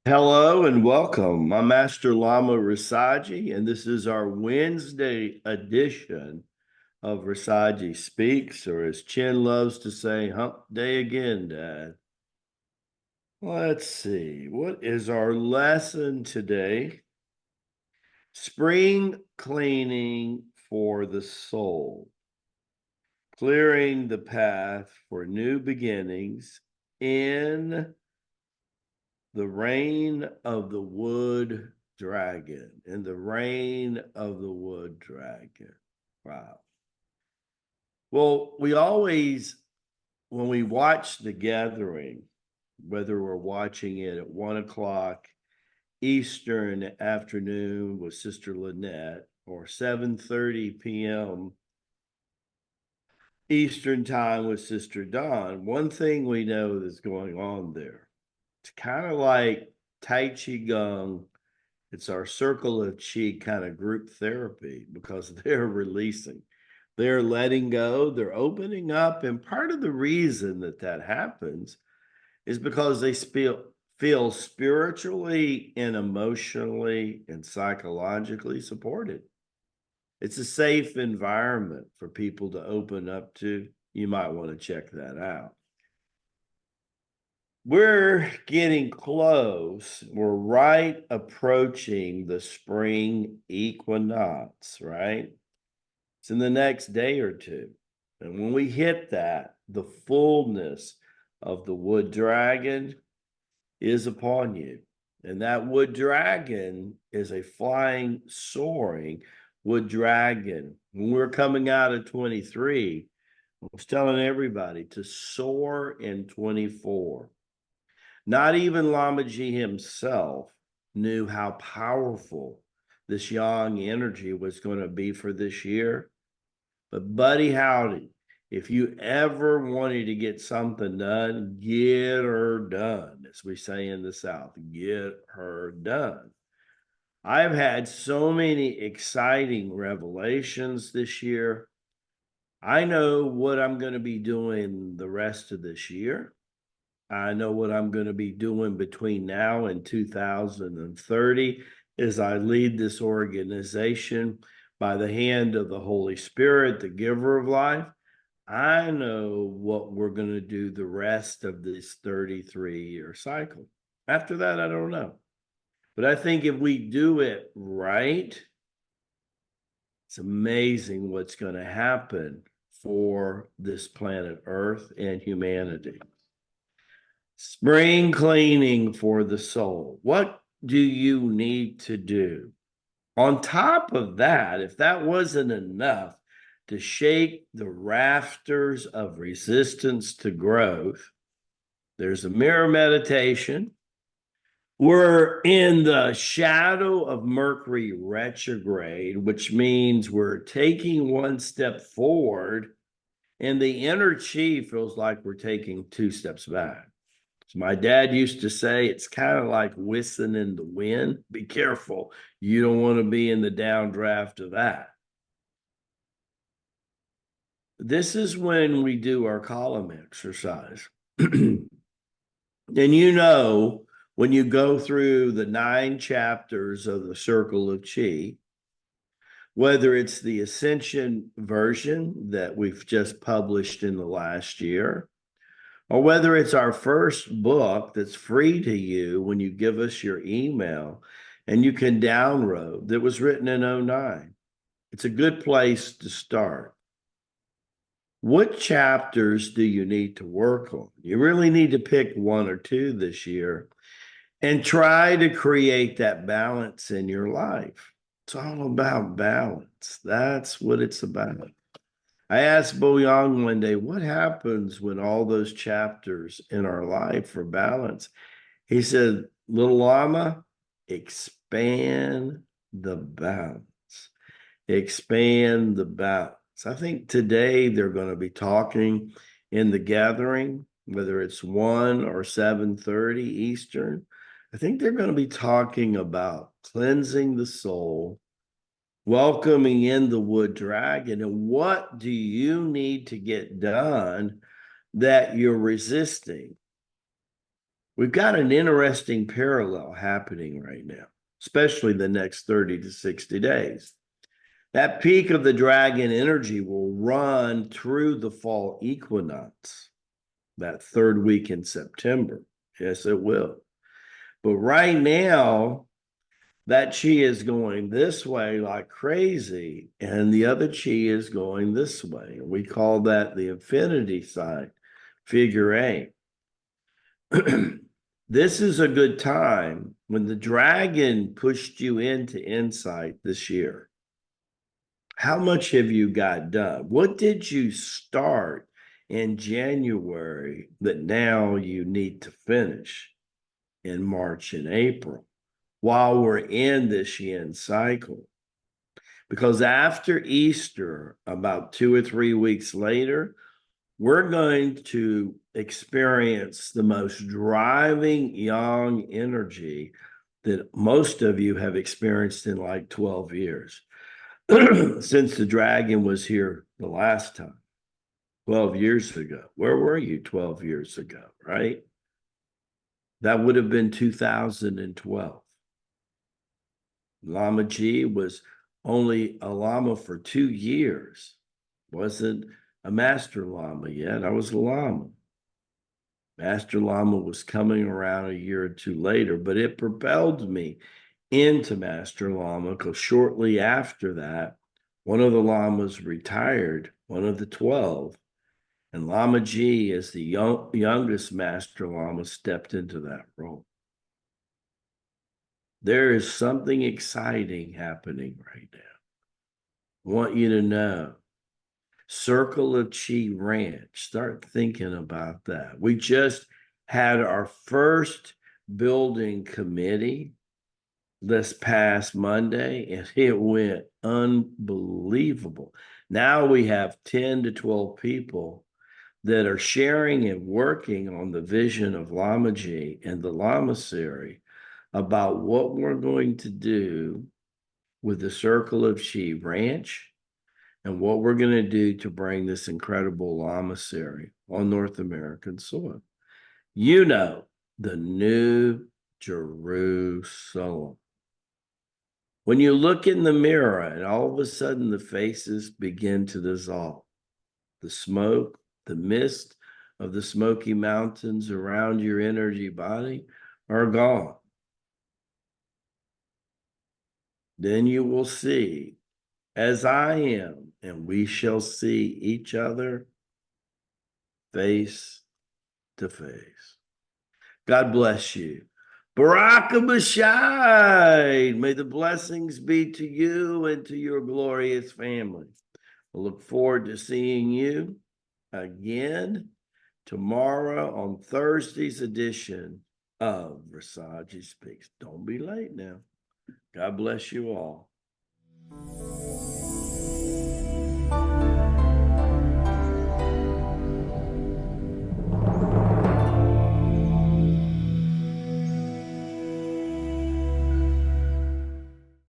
Hello and welcome. I'm Master Lama Rasaji, and this is our Wednesday edition of Rasaji Speaks, or as Chin loves to say, hump day again, Dad. Let's see, what is our lesson today? Spring cleaning for the soul, clearing the path for new beginnings in the reign of the wood dragon, in the reign of the wood dragon. Wow. Well, we always, when we watch the gathering, whether we're watching it at 1 o'clock Eastern afternoon with Sister Lynette or 7:30 p.m. Eastern time with Sister Dawn, one thing we know that's going on there. It's kind of like Tai Chi Gong. It's our circle of chi kind of group therapy because they're releasing, they're letting go, they're opening up. And part of the reason that that happens is because they feel spiritually and emotionally and psychologically supported. It's a safe environment for people to open up to. You might want to check that out. We're getting close. We're right approaching the spring equinox, right? It's in the next day or two. And when we hit that, the fullness of the wood dragon is upon you. And that wood dragon is a flying, soaring wood dragon. When we're coming out of 23, I was telling everybody to soar in 24. Not even Lamaji himself knew how powerful this yang energy was going to be for this year. But buddy howdy, if you ever wanted to get something done, get her done, as we say in the South, get her done. I've had so many exciting revelations this year. I know what I'm going to be doing the rest of this year. I know what I'm going to be doing between now and 2030 as I lead this organization by the hand of the Holy Spirit, the giver of life. I know what we're going to do the rest of this 33-year cycle. After that, I don't know. But I think if we do it right, it's amazing what's going to happen for this planet Earth and humanity. Spring cleaning for the soul. What do you need to do? On top of that, if that wasn't enough to shake the rafters of resistance to growth, there's a mirror meditation. We're in the shadow of Mercury retrograde, which means we're taking one step forward, and the inner chi feels like we're taking two steps back. So my dad used to say it's kind of like whistling in the wind. Be careful. You don't want to be in the downdraft of that. This is when we do our column exercise. And when you go through the 9 chapters of the Circle of Chi, whether it's the Ascension version that we've just published in the last year, or whether it's our first book that's free to you when you give us your email and you can download, that was written in 09. It's a good place to start. What chapters do you need to work on? You really need to pick 1 or 2 this year and try to create that balance in your life. It's all about balance. That's what it's about. I asked Bo Yang one day, what happens when all those chapters in our life are balanced? He said, little Lama, expand the balance. Expand the balance. I think today they're going to be talking in the gathering, whether it's 1 or 7:30 Eastern. I think they're going to be talking about cleansing the soul, welcoming in the wood dragon, and what do you need to get done that you're resisting? We've got an interesting parallel happening right now, especially the next 30 to 60 days. That peak of the dragon energy will run through the fall equinox, that third week in September. Yes, it will. But right now, that chi is going this way like crazy, and the other chi is going this way. We call that the infinity sign, figure eight. This is a good time when the dragon pushed you into insight this year. How much have you got done? What did you start in January that now you need to finish in March and April while we're in this yin cycle? Because after Easter, about 2 or 3 weeks later, we're going to experience the most driving yang energy that most of you have experienced in like 12 years. Since the dragon was here the last time, 12 years ago. Where were you 12 years ago, right? That would have been 2012. Lama Ji was only a Lama for 2 years. Wasn't a Master Lama yet. I was a Lama. Master Lama was coming around a year or two later, but it propelled me into Master Lama because shortly after that, one of the Lamas retired, one of the 12, and Lama Ji, as the youngest Master Lama, stepped into that role. There is something exciting happening right now. I want you to know. Circle of Chi Ranch. Start thinking about that. We just had our first building committee this past Monday, and it went unbelievable. Now we have 10 to 12 people that are sharing and working on the vision of Lama Ji and the Lamasery about what we're going to do with the Circle of Chi Ranch and what we're going to do to bring this incredible Lamasery on North American soil. You know, the New Jerusalem. When you look in the mirror and all of a sudden the faces begin to dissolve, the smoke, the mist of the Smoky Mountains around your energy body are gone. Then you will see, as I am, and we shall see each other face to face. God bless you. Barak Bashai. May the blessings be to you and to your glorious family. I look forward to seeing you again tomorrow on Thursday's edition of Rasaji Speaks. Don't be late now. God bless you all.